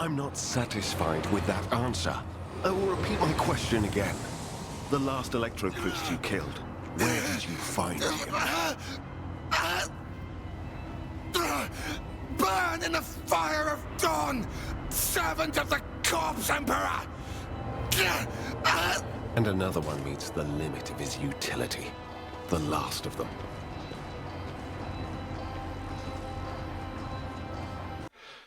I'm not satisfied with that answer. I will repeat my question again. The last electro priest you killed, where did you find him? Burn in the fire of dawn, servant of the corpse emperor! And another one meets the limit of his utility. The last of them.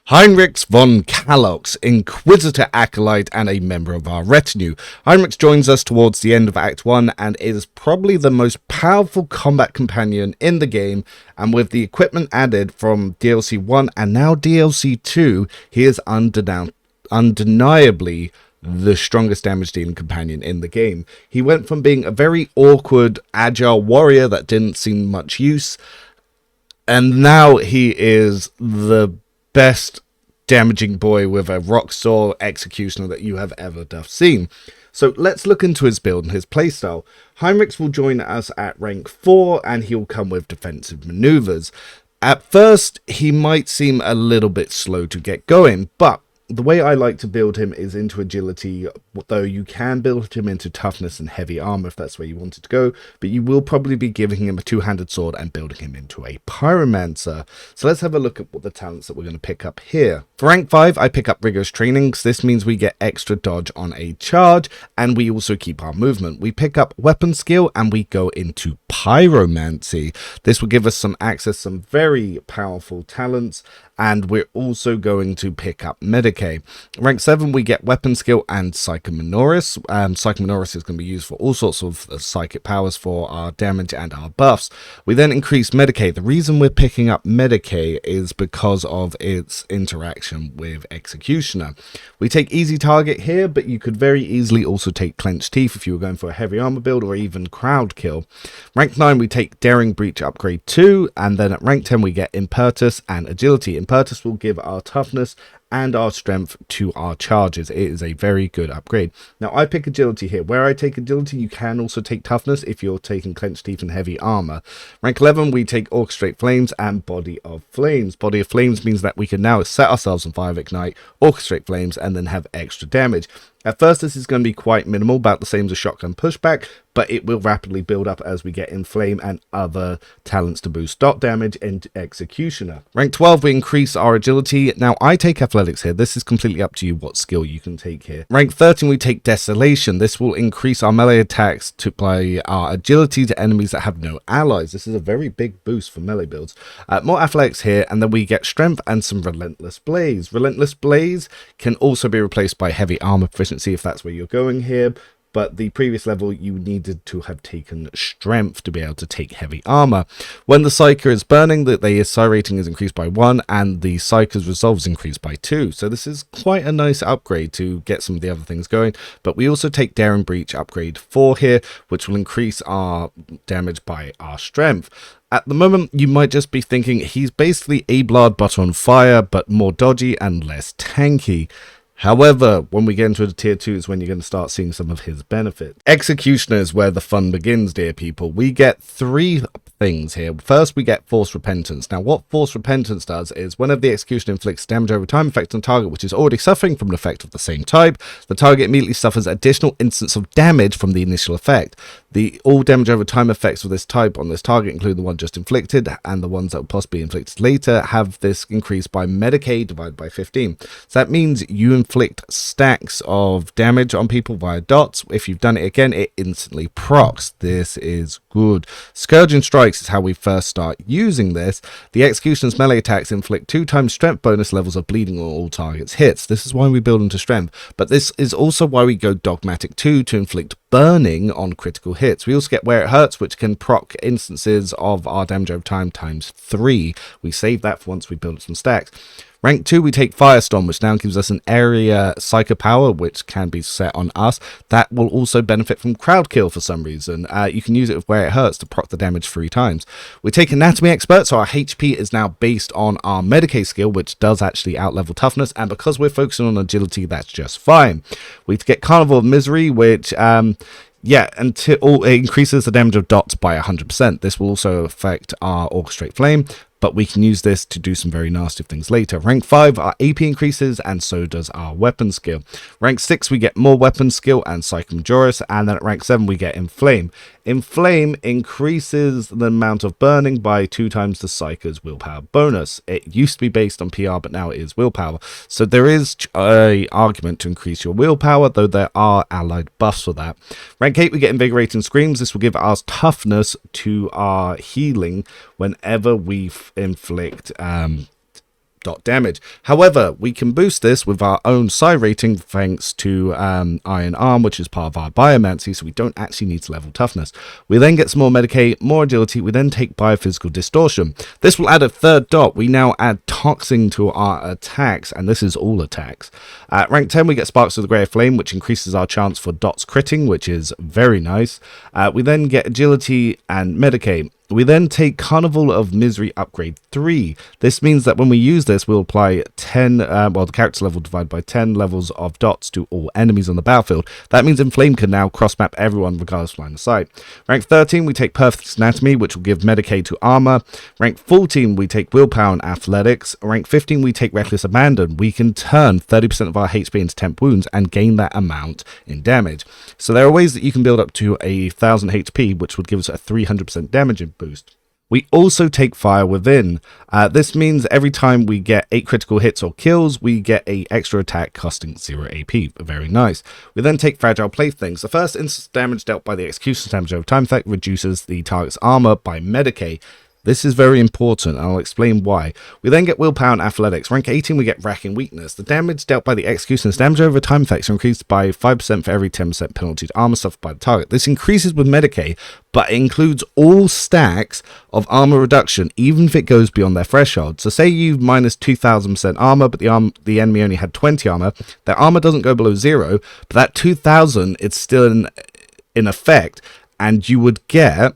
Heinrix von Kalox, Inquisitor Acolyte and a member of our retinue. Heinrix joins us towards the end of Act 1 and is probably the most powerful combat companion in the game, and with the equipment added from DLC 1 and now DLC 2, he is undeniably the strongest damage dealing companion in the game. He went from being a very awkward, agile warrior that didn't seem much use, and now he is the best damaging boy with a rock-star executioner that you have ever seen. So let's look into his build and his playstyle. Heinrix will join us at rank 4 and he'll come with defensive maneuvers. At first, he might seem a little bit slow to get going, but the way I like to build him is into agility, though you can build him into toughness and heavy armor if that's where you wanted to go, but you will probably be giving him a two-handed sword and building him into a pyromancer. So let's have a look at what the talents that we're going to pick up here. For rank 5, I pick up rigorous training, because this means we get extra dodge on a charge, and we also keep our movement. We pick up weapon skill, and we go into pyromancy. This will give us some access, some very powerful talents, and we're also going to pick up Medicae. Rank 7, we get weapon skill and Psychomenoris. Psychomenoris is going to be used for all sorts of psychic powers for our damage and our buffs. We then increase Medicae. The reason we're picking up Medicae is because of its interaction with Executioner. We take easy target here, but you could very easily also take clenched teeth if you were going for a heavy armor build or even crowd kill. Rank 9, we take Daring Breach upgrade 2, and then at rank 10 we get Impetus and Agility. Impetus will give our toughness and our strength to our charges. It is a very good upgrade. Now I pick agility here. Where I take agility, you can also take toughness if you're taking clenched teeth and heavy armor. Rank 11, we take orchestrate flames and body of flames. Body of flames means that we can now set ourselves on fire of ignite, orchestrate flames, and then have extra damage. At first, this is going to be quite minimal, about the same as a shotgun pushback, but it will rapidly build up as we get Inflame and other talents to boost dot damage and Executioner. Rank 12, we increase our agility. Now, I take Athletics here. This is completely up to you what skill you can take here. Rank 13, we take Desolation. This will increase our melee attacks by our agility to enemies that have no allies. This is a very big boost for melee builds. More Athletics here, and then we get Strength and some Relentless Blaze. Relentless Blaze can also be replaced by Heavy Armor Proficiency if that's where you're going here, but the previous level you needed to have taken strength to be able to take heavy armor. When the Psyker is burning, the psi rating is increased by 1 and the Psyker's resolve is increased by 2. So this is quite a nice upgrade to get some of the other things going. But we also take Daring Breach upgrade 4 here, which will increase our damage by our strength. At the moment, you might just be thinking he's basically Abelard but on fire, but more dodgy and less tanky. However, when we get into the tier 2 is when you're going to start seeing some of his benefits. Executioner is where the fun begins, dear people. We get 3 things here. First, we get Forced Repentance. Now, what Forced Repentance does is whenever the Executioner inflicts damage over time effect on target which is already suffering from an effect of the same type, the target immediately suffers additional instance of damage from the initial effect. The all damage over time effects of this type on this target include the one just inflicted, and the ones that will possibly be inflicted later have this increased by Medicae divided by 15. So that means you inflict stacks of damage on people via dots. If you've done it again, it instantly procs. This is good. Scourging Strikes is how we first start using this. The Executioner's melee attacks inflict 2 times strength bonus levels of bleeding on all targets hits. This is why we build into strength, but this is also why we go Dogmatic 2 to inflict burning on critical hits. We also get Where It Hurts, which can proc instances of our damage over time times 3. We save that for once we build some stacks. Rank 2, we take Firestorm, which now gives us an area psycho power, which can be set on us. That will also benefit from crowd kill for some reason. You can use it with Where It Hurts to proc the damage 3 times. We take Anatomy Expert, so our HP is now based on our Medicae skill, which does actually outlevel toughness, and because we're focusing on agility, that's just fine. We get Carnival of Misery, which until it increases the damage of dots by 100%. This will also affect our Orchestrate Flame. but we can use this to do some very nasty things later. Rank 5, our AP increases, and so does our weapon skill. Rank 6, we get more weapon skill and Psycho Majoris, and then at rank 7, we get Inflame. Inflame increases the amount of burning by 2 times the Psycho's willpower bonus. It used to be based on PR, but now it is willpower. So there is a argument to increase your willpower, though there are allied buffs for that. Rank 8, we get Invigorating Screams. This will give us toughness to our healing whenever we inflict dot damage. However, we can boost this with our own psi rating thanks to Iron Arm, which is part of our biomancy, so we don't actually need to level toughness. We then get some more Medicae, more agility. We then take biophysical distortion. This will add a 3rd dot. We now add toxin to our attacks, and this is all attacks. At rank 10, we get Sparks of the Greater Flame, which increases our chance for dots critting, which is very nice. We then get agility and Medicae. We then take Carnival of Misery upgrade 3. This means that when we use this, we'll apply 10, the character level divided by 10 levels of dots to all enemies on the battlefield. That means Inflame can now cross-map everyone regardless of line of sight. Rank 13, we take Perfect Anatomy, which will give Medicae to armor. Rank 14, we take Willpower and Athletics. Rank 15, we take Reckless Abandon. We can turn 30% of our HP into temp wounds and gain that amount in damage. So there are ways that you can build up to 1,000 HP, which would give us a 300% damage boost. We also take Fire Within. This means every time we get 8 critical hits or kills, we get a extra attack costing 0 AP. Very nice. We then take Fragile Playthings. The first instance damage dealt by the execution's damage over time effect reduces the target's armor by Medicae. This is very important, and I'll explain why. We then get Willpower and Athletics. Rank 18, we get Racking Weakness. The damage dealt by the Executioner's damage over time effects are increased by 5% for every 10% penalty to armor suffered by the target. This increases with Medicae, but it includes all stacks of armor reduction, even if it goes beyond their threshold. So say you minus 2,000% armor, but the enemy only had 20 armor. Their armor doesn't go below 0, but that 2,000 is still in effect, and you would get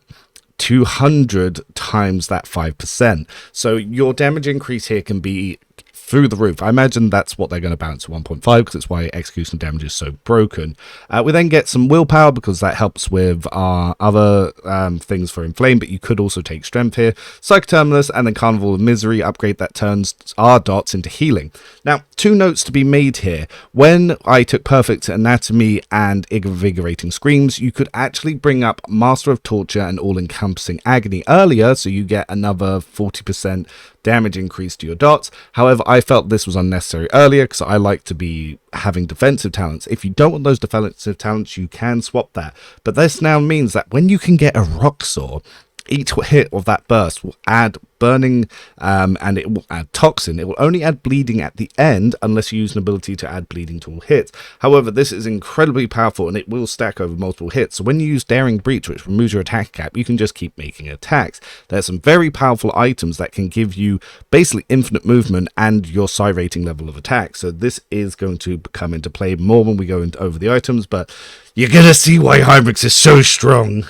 200 times that 5%. So your damage increase here can be through the roof. I imagine that's what they're going to balance at 1.5 because it's why execution damage is so broken. We then get some willpower because that helps with our other things for Inflame, but you could also take strength here. Psychoterminus and then Carnival of Misery upgrade that turns our dots into healing. Now, 2 notes to be made here. When I took Perfect Anatomy and Invigorating Screams, you could actually bring up Master of Torture and All-Encompassing Agony earlier, so you get another 40% damage increase to your dots. However, I felt this was unnecessary earlier because I like to be having defensive talents. If you don't want those defensive talents, you can swap that. But this now means that when you can get a Rock Saw, each hit of that burst will add burning and it will add toxin. It will only add bleeding at the end unless you use an ability to add bleeding to all hits. However, this is incredibly powerful and it will stack over multiple hits. So when you use Daring Breach, which removes your attack cap, you can just keep making attacks. There's some very powerful items that can give you basically infinite movement and your psi rating level of attack. So this is going to come into play more when we go over the items, but you're gonna see why Heinrix is so strong.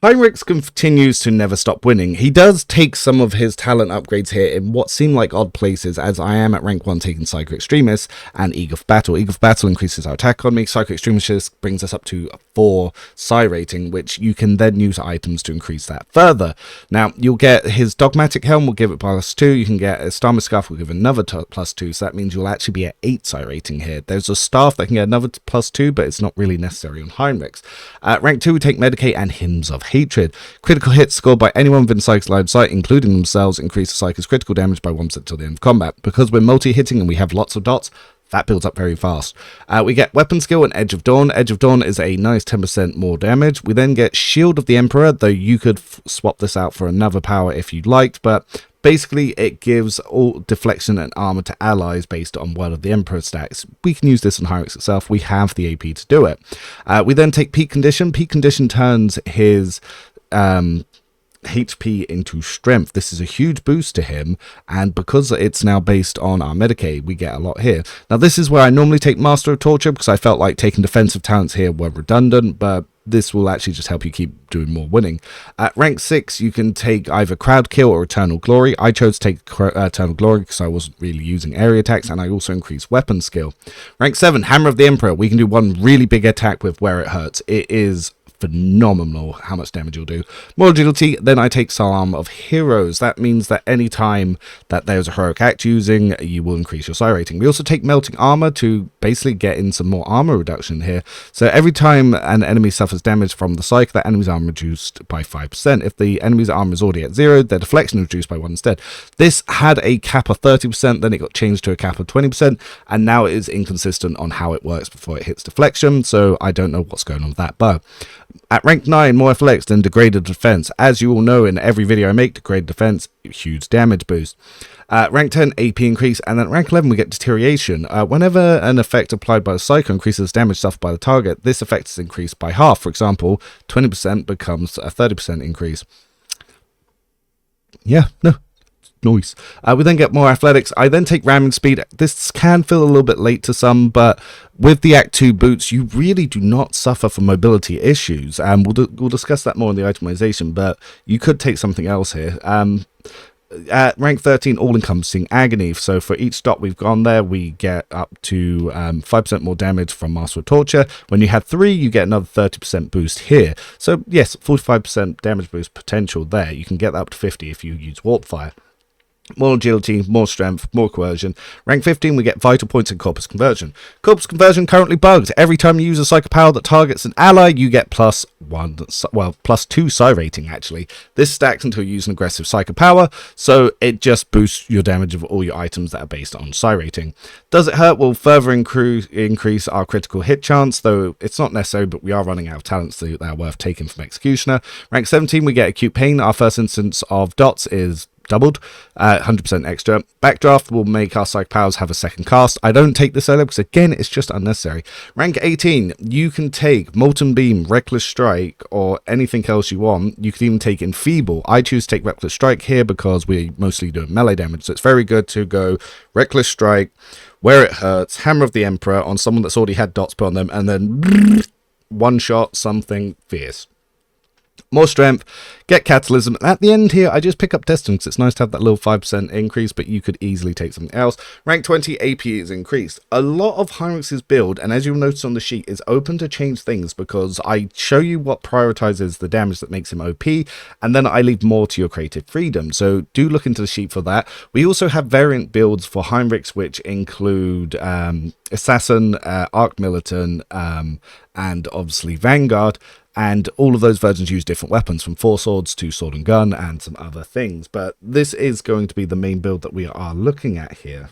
Heinrix continues to never stop winning. He does take some of his talent upgrades here in what seem like odd places, as I am at rank 1 taking Psycho Extremist and Eager for Battle. Eager for Battle increases our attack economy. Psycho Extremist brings us up to 4 psi rating, which you can then use items to increase that further. Now, you'll get his Dogmatic Helm will give it +2. You can get a Starmer Scarf will give another +2, so that means you'll actually be at 8 psi rating here. There's a Staff that can get another +2, but it's not really necessary on Heinrix. At rank 2, we take Medicae and Hymns of Hatred. Critical hits scored by anyone within Psycho's line of sight, including themselves, increase the Psycho's critical damage by 1% till the end of combat. Because we're multi-hitting and we have lots of dots, that builds up very fast. We get Weapon Skill and Edge of Dawn. Edge of Dawn is a nice 10% more damage. We then get Shield of the Emperor, though you could swap this out for another power if you'd liked, but basically it gives all deflection and armor to allies based on Word of the Emperor stacks. We can use this on Heinrix itself. We have the AP to do it. We then take Peak Condition. Peak Condition turns his HP into strength. This is a huge boost to him, and because it's now based on our Medicae, we get a lot here. Now, this is where I normally take Master of Torture because I felt like taking defensive talents here were redundant, but this will actually just help you keep doing more winning. At rank 6, you can take either Crowd Kill or Eternal Glory. I chose to take Eternal Glory because I wasn't really using area attacks, and I also increased Weapon Skill. Rank 7, Hammer of the Emperor. We can do one really big attack with Where It Hurts. It is phenomenal how much damage you'll do. More agility, then I take Psalm of Heroes. That means that any time that there's a heroic act using, you will increase your psi rating. We also take Melting Armor to basically get in some more armor reduction here. So every time an enemy suffers damage from the psych, that enemy's armor reduced by 5%. If the enemy's armor is already at 0, their deflection is reduced by 1 instead. This had a cap of 30%, then it got changed to a cap of 20%, and now it is inconsistent on how it works before it hits deflection, so I don't know what's going on with that. But at rank 9, more athletics than degraded defense. As you all know, in every video I make, degraded defense, huge damage boost. Rank 10, AP increase, and then at rank 11 we get deterioration. Whenever an effect applied by the Psycho increases damage suffered by the target, this effect is increased by half. For example, 20% becomes a 30% increase. Yeah, no. Nice. We then get more athletics. I then take ramming speed. This can feel a little bit late to some, but with the Act 2 boots, you really do not suffer from mobility issues. We'll discuss that more in the itemization, but you could take something else here. At rank 13, all-encompassing agony. So for each stop we've gone there, we get up to 5% more damage from Master of Torture. When you have 3, you get another 30% boost here. So yes, 45% damage boost potential there. You can get that up to 50 if you use Warp Fire. More agility, more strength, more coercion. Rank 15, we get vital points and corpus conversion. Corpus conversion currently bugged. Every time you use a psycho power that targets an ally, you get plus 2 psi rating actually. This stacks until you use an aggressive psycho power, so it just boosts your damage of all your items that are based on psi rating. Does it hurt? Will further increase our critical hit chance, though it's not necessary, but we are running out of talents that are worth taking from Executioner. Rank 17, we get acute pain. Our first instance of dots is doubled, 100% extra. Backdraft will make our psych powers have a second cast. I don't take this earlier because again it's just unnecessary. Rank 18, you can take Molten Beam, Reckless Strike, or anything else you want. You can even take Enfeeble. I choose to take Reckless Strike here because we're mostly doing melee damage, so it's very good to go Reckless Strike where it hurts, Hammer of the Emperor on someone that's already had dots put on them, and then one shot something fierce. More strength, get Catalysm. At the end here, I just pick up Testing because it's nice to have that little 5% increase, but you could easily take something else. Rank 20, AP is increased. A lot of Heinrix's build, and as you'll notice on the sheet, is open to change things because I show you what prioritizes the damage that makes him OP, and then I leave more to your creative freedom. So do look into the sheet for that. We also have variant builds for Heinrix, which include Assassin, Arc Militant, and obviously Vanguard. And all of those versions use different weapons, from 4 swords to sword and gun and some other things. But this is going to be the main build that we are looking at here.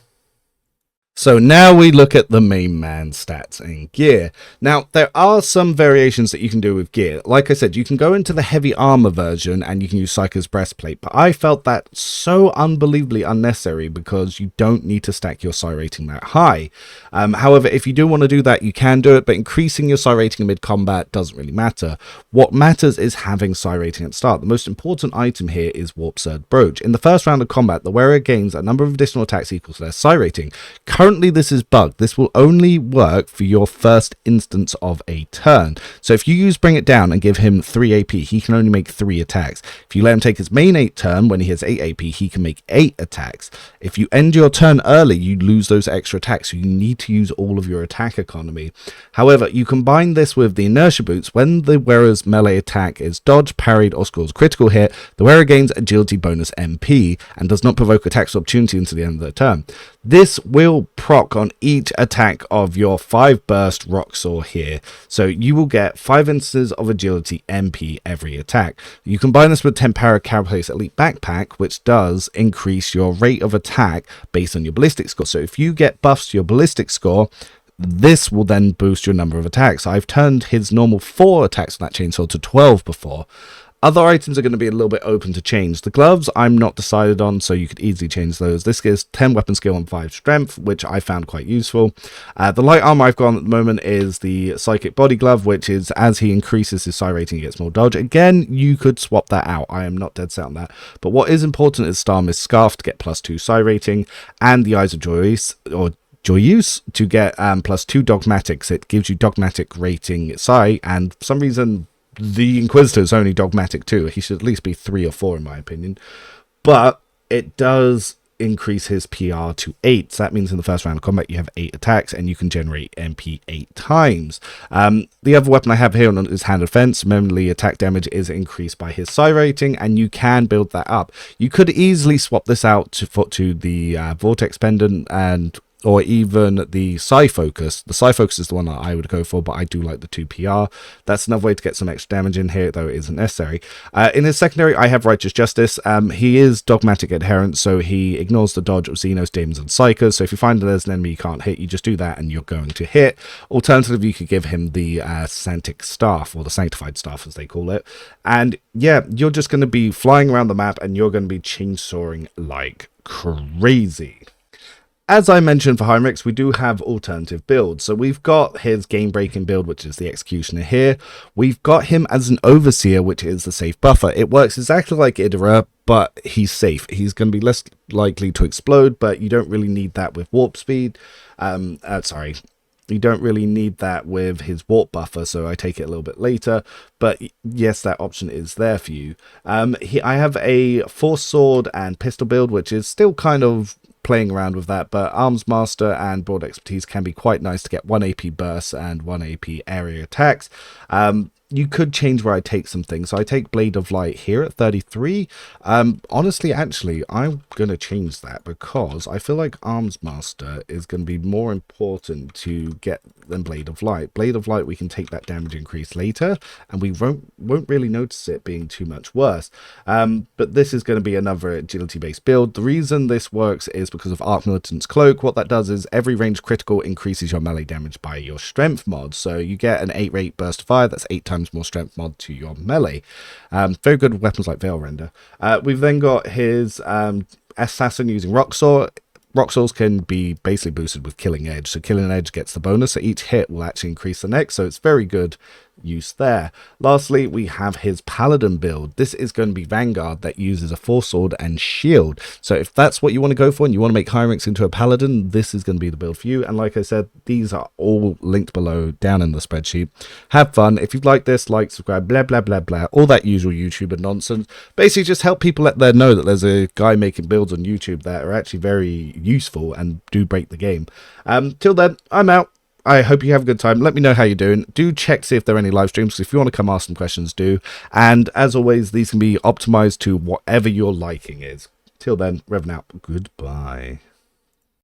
So now we look at the main man stats and gear. Now, there are some variations that you can do with gear. Like I said, you can go into the heavy armor version and you can use Psycho's breastplate, but I felt that so unbelievably unnecessary because you don't need to stack your psi rating that high. However, if you do want to do that, you can do it, but increasing your psi rating mid-combat doesn't really matter. What matters is having psi rating at the start. The most important item here is Warp Surge Brooch. In the first round of combat, the wearer gains a number of additional attacks equal to their psi rating. Currently, this is bugged. This will only work for your first instance of a turn. So if you use Bring It Down and give him 3 AP, he can only make 3 attacks. If you let him take his main 8 turn, when he has 8 AP, he can make 8 attacks. If you end your turn early, you lose those extra attacks, so you need to use all of your attack economy. However, you combine this with the inertia boots. When the wearer's melee attack is dodged, parried, or scores critical hit, the wearer gains agility bonus MP and does not provoke attacks of opportunity until the end of the turn. This will proc on each attack of your 5 burst rock saw here, so you will get 5 instances of agility MP every attack. You combine this with 10 Para Carapace Elite Backpack, which does increase your rate of attack based on your ballistic score. So if you get buffs to your ballistic score, this will then boost your number of attacks. I've turned his normal 4 attacks on that chainsaw to 12 before. Other items are going to be a little bit open to change. The gloves, I'm not decided on, so you could easily change those. This gives 10 weapon skill and 5 strength, which I found quite useful. The light armor I've got at the moment is the psychic body glove, which is as he increases his psi rating, he gets more dodge. Again, you could swap that out. I am not dead set on that. But what is important is Star Mist Scarf to get +2 psi rating, and the Eyes of Joyous, or Joyous, to get +2 dogmatics. It gives you dogmatic rating psi, and for some reason the Inquisitor is only dogmatic 2. He should at least be 3 or 4 in my opinion. But it does increase his PR to 8. So that means in the first round of combat you have 8 attacks and you can generate MP 8 times. The other weapon I have here on is hand defense. Memory attack damage is increased by his psi rating, and you can build that up. You could easily swap this out to the vortex pendant and or even the Psi Focus. The Psi Focus is the one that I would go for, but I do like the 2 PR. That's another way to get some extra damage in here, though it isn't necessary. In his secondary, I have Righteous Justice. He is Dogmatic Adherence, so he ignores the dodge of Xenos, Demons, and Psychers. So if you find that there's an enemy you can't hit, you just do that and you're going to hit. Alternatively, you could give him the Santic Staff, or the Sanctified Staff as they call it. And yeah, you're just going to be flying around the map and you're going to be chainsawing like crazy. As I mentioned for Heinrix, we do have alternative builds. So we've got his game-breaking build, which is the Executioner here. We've got him as an Overseer, which is the safe buffer. It works exactly like Idra, but he's safe. He's going to be less likely to explode, but you don't really need that with warp speed. You don't really need that with his warp buffer, so I take it a little bit later. But yes, that option is there for you. I have a Force Sword and Pistol build, which is still kind of playing around with that, but Arms Master and Broad Expertise can be quite nice to get 1 AP bursts and 1 AP area attacks. You could change where I take some things. So I take Blade of Light here at 33. Honestly, actually, I'm going to change that because I feel like Arms Master is going to be more important to get than Blade of Light. Blade of Light, we can take that damage increase later, and we won't really notice it being too much worse. But this is going to be another agility-based build. The reason this works is because of Arc Militant's Cloak. What that does is every range critical increases your melee damage by your strength mod. So you get an 8 rate burst of fire. That's 8 times more strength mod to your melee. Very good with weapons like Veil Render. We've then got his Assassin using Roxor. Roxors can be basically boosted with Killing Edge. So Killing Edge gets the bonus, so each hit will actually increase the next. So it's very good use there. Lastly, we have his Paladin build. This is going to be Vanguard that uses a Force Sword and Shield. So if that's what you want to go for and you want to make Heinrix into a Paladin, this is going to be the build for you. And like I said, these are all linked below down in the spreadsheet. Have fun. If you like this, like, subscribe, blah, blah, blah, blah. All that usual YouTuber nonsense. Basically, just help people let them know that there's a guy making builds on YouTube that are actually very useful and do break the game. Till then, I'm out. I hope you have a good time. Let me know how you're doing. Do check to see if there are any live streams. If you want to come ask some questions, do. And as always, these can be optimized to whatever your liking is. Till then, Revan out. Goodbye.